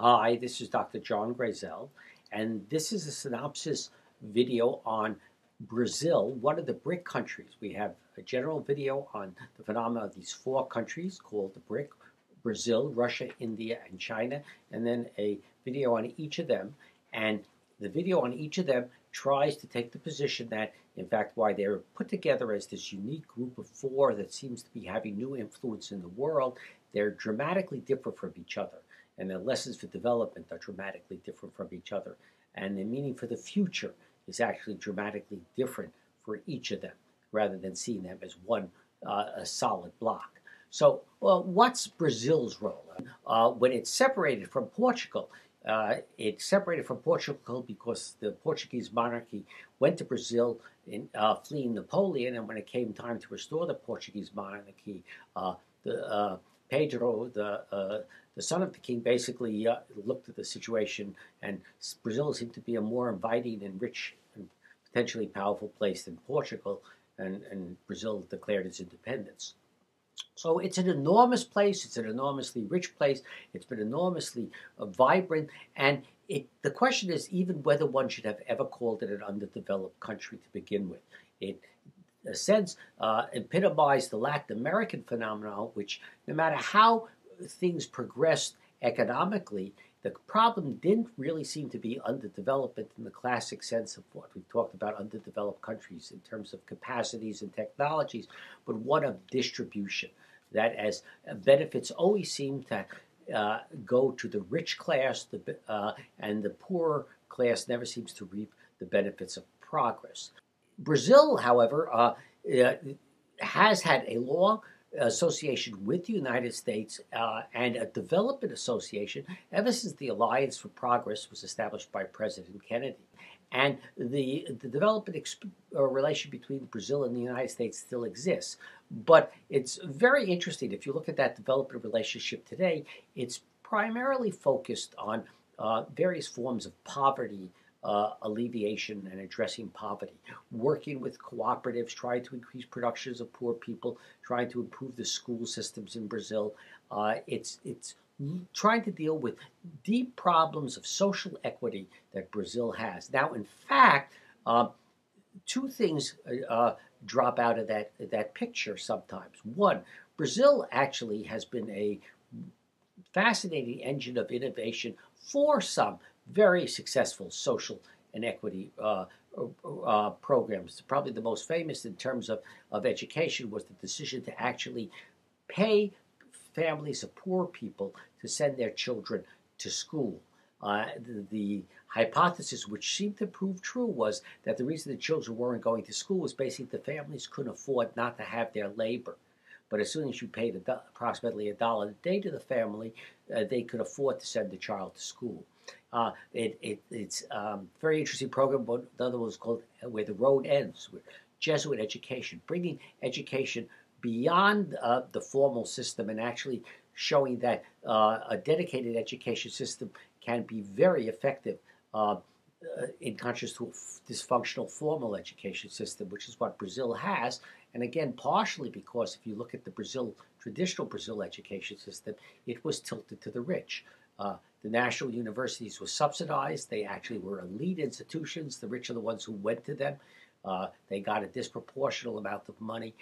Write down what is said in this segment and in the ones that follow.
Hi, this is Dr. John Grazel, and this is a synopsis video on Brazil, one of the BRIC countries. We have a general video on the phenomena of these four countries called the BRIC: Brazil, Russia, India, and China, and then a video on each of them. And the video on each of them tries to take the position that, in fact, why they're put together as this unique group of four that seems to be having new influence in the world, they're dramatically different from each other, and their lessons for development are dramatically different from each other. And the meaning for the future is actually dramatically different for each of them, rather than seeing them as one a solid block. So, what's Brazil's role? When it's separated from Portugal, it separated from Portugal because the Portuguese monarchy went to Brazil fleeing Napoleon, and when it came time to restore the Portuguese monarchy, the Pedro, the son of the king, basically looked at the situation, and Brazil seemed to be a more inviting and rich and potentially powerful place than Portugal, and Brazil declared its independence. So it's an enormous place. It's an enormously rich place. It's been enormously vibrant, and the question is even whether one should have ever called it an underdeveloped country to begin with. It, in a sense, epitomized the Latin American phenomenon, which no matter how things progressed economically, the problem didn't really seem to be underdevelopment in the classic sense of what we've talked about underdeveloped countries in terms of capacities and technologies, but one of distribution. That as benefits always seem to go to the rich class, and the poor class never seems to reap the benefits of progress. Brazil, however, has had a long association with the United States and a development association ever since the Alliance for Progress was established by President Kennedy. And the development relation between Brazil and the United States still exists. But it's very interesting. If you look at that development relationship today, it's primarily focused on various forms of poverty alleviation and addressing poverty, working with cooperatives, trying to increase productions of poor people, trying to improve the school systems in Brazil. It's trying to deal with deep problems of social equity that Brazil has. Now, in fact, two things drop out of that picture sometimes. One, Brazil actually has been a fascinating engine of innovation for some very successful social and equity programs. Probably the most famous in terms of education was the decision to actually pay families of poor people to send their children to school. The hypothesis, which seemed to prove true, was that the reason the children weren't going to school was basically the families couldn't afford not to have their labor. But as soon as you paid approximately $1 a day to the family, they could afford to send the child to school. It's a very interesting program. The other one was called Where the Road Ends, with Jesuit education, bringing education beyond the formal system and actually showing that a dedicated education system can be very effective in contrast to a dysfunctional formal education system, which is what Brazil has. And again, partially because if you look at the traditional Brazil education system, it was tilted to the rich. The national universities were subsidized. They actually were elite institutions. The rich are the ones who went to them. They got a disproportionate amount of money.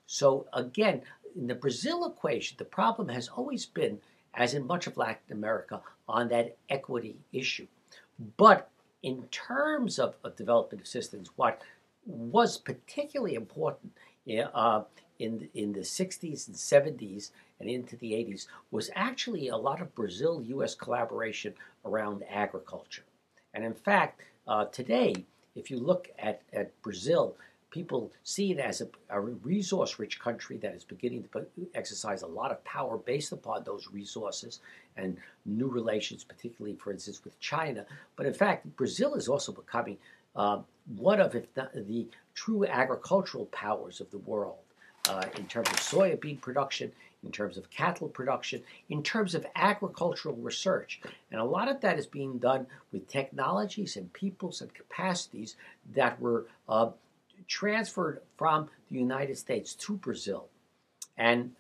So again, in the Brazil equation, the problem has always been, as in much of Latin America, on that equity issue. But in terms of development assistance, what was particularly important in the 60s and 70s and into the 80s was actually a lot of Brazil-U.S. collaboration around agriculture. And in fact, today, if you look at Brazil, people see it as a resource-rich country that is beginning to exercise a lot of power based upon those resources and new relations, particularly, for instance, with China. But in fact, Brazil is also becoming one of, if not the true agricultural powers of the world in terms of soybean production, in terms of cattle production, in terms of agricultural research. And a lot of that is being done with technologies and peoples and capacities that were transferred from the United States to Brazil and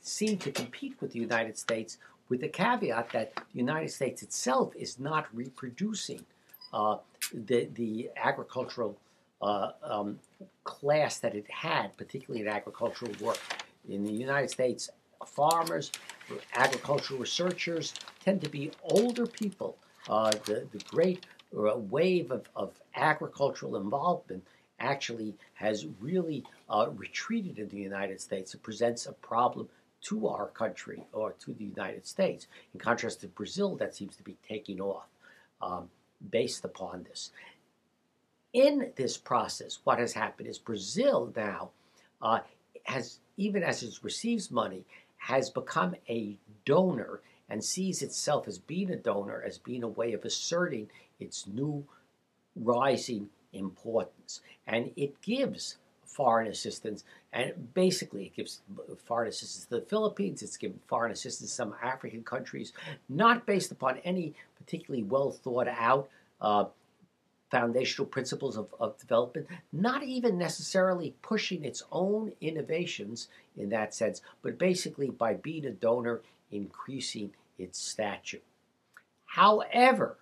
seem to compete with the United States with the caveat that the United States itself is not reproducing uh, the agricultural class that it had, particularly in agricultural work. In the United States, farmers, agricultural researchers tend to be older people. The great wave of agricultural involvement actually has really retreated in the United States. It presents a problem to our country or to the United States, in contrast to Brazil, that seems to be taking off based upon this. In this process, what has happened is Brazil now has, even as it receives money, has become a donor and sees itself as being a donor, as being a way of asserting its new rising importance. And it gives foreign assistance, and basically it gives foreign assistance to the Philippines, it's given foreign assistance to some African countries, not based upon any particularly well thought out foundational principles of development, not even necessarily pushing its own innovations in that sense, but basically by being a donor, increasing its stature. However,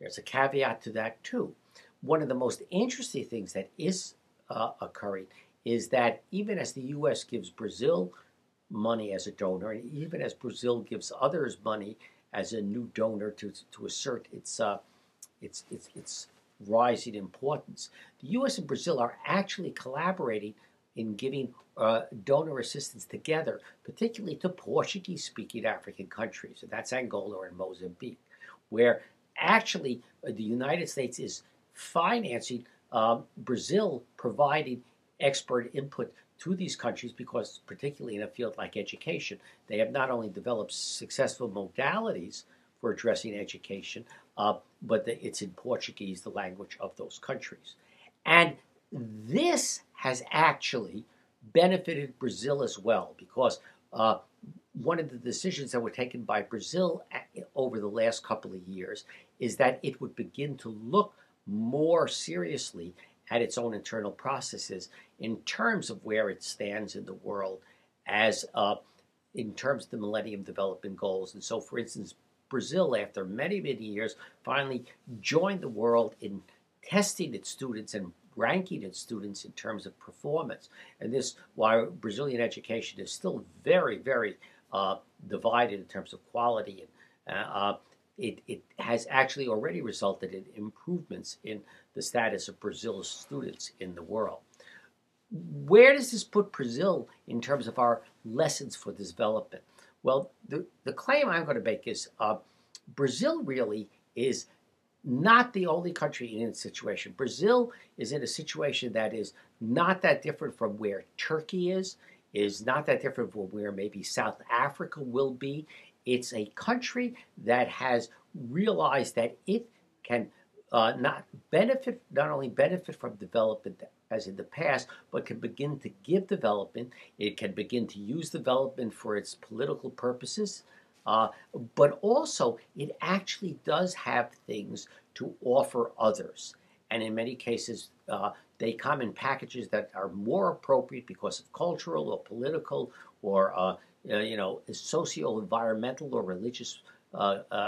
there's a caveat to that too. One of the most interesting things that is occurring is that even as the U.S. gives Brazil money as a donor, and even as Brazil gives others money as a new donor to assert its rising importance, the U.S. and Brazil are actually collaborating in giving donor assistance together, particularly to Portuguese-speaking African countries, and that's Angola and Mozambique, where actually the United States is financing Brazil, providing expert input to these countries because, particularly in a field like education, they have not only developed successful modalities for addressing education, but it's in Portuguese, the language of those countries. And this has actually benefited Brazil as well, because one of the decisions that were taken by Brazil over the last couple of years is that it would begin to look more seriously at its own internal processes in terms of where it stands in the world as in terms of the Millennium Development Goals. And so, for instance, Brazil, after many, many years, finally joined the world in testing its students and ranking its students in terms of performance. And this, while Brazilian education is still very, very divided in terms of quality, and it has actually already resulted in improvements in the status of Brazil's students in the world. Where does this put Brazil in terms of our lessons for development? Well, the claim I'm going to make is Brazil really is not the only country in a situation. Brazil is in a situation that is not that different from where Turkey is not that different from where maybe South Africa will be. It's a country that has realized that it can not only benefit from development as in the past, but can begin to give development. It can begin to use development for its political purposes, but also it actually does have things to offer others. And in many cases, they come in packages that are more appropriate because of cultural or political or socio-environmental or religious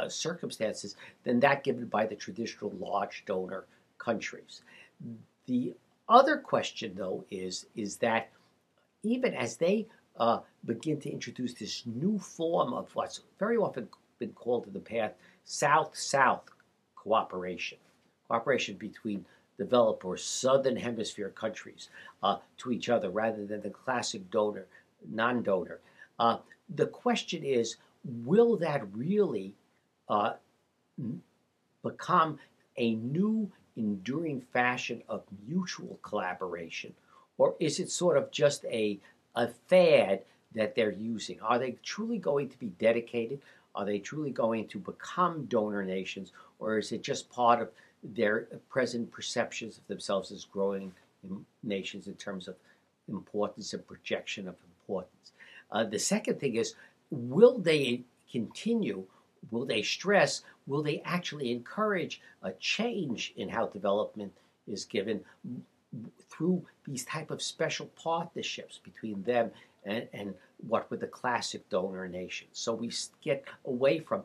circumstances than that given by the traditional large donor countries. The other question, though, is that even as they begin to introduce this new form of what's very often been called in the past South-South cooperation between developed or southern hemisphere countries to each other rather than the classic donor, non-donor. The question is, will that really become a new enduring fashion of mutual collaboration? Or is it sort of just a fad that they're using? Are they truly going to be dedicated? Are they truly going to become donor nations? Or is it just part of their present perceptions of themselves as growing nations in terms of importance and projection of importance? The second thing is, will they continue? Will they stress? Will they actually encourage a change in how development is given through these type of special partnerships between them and what were the classic donor nations. So we get away from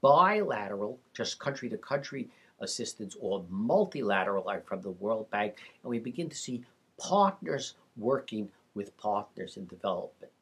bilateral, just country to country assistance, or multilateral, like from the World Bank, and we begin to see partners working with partners in development.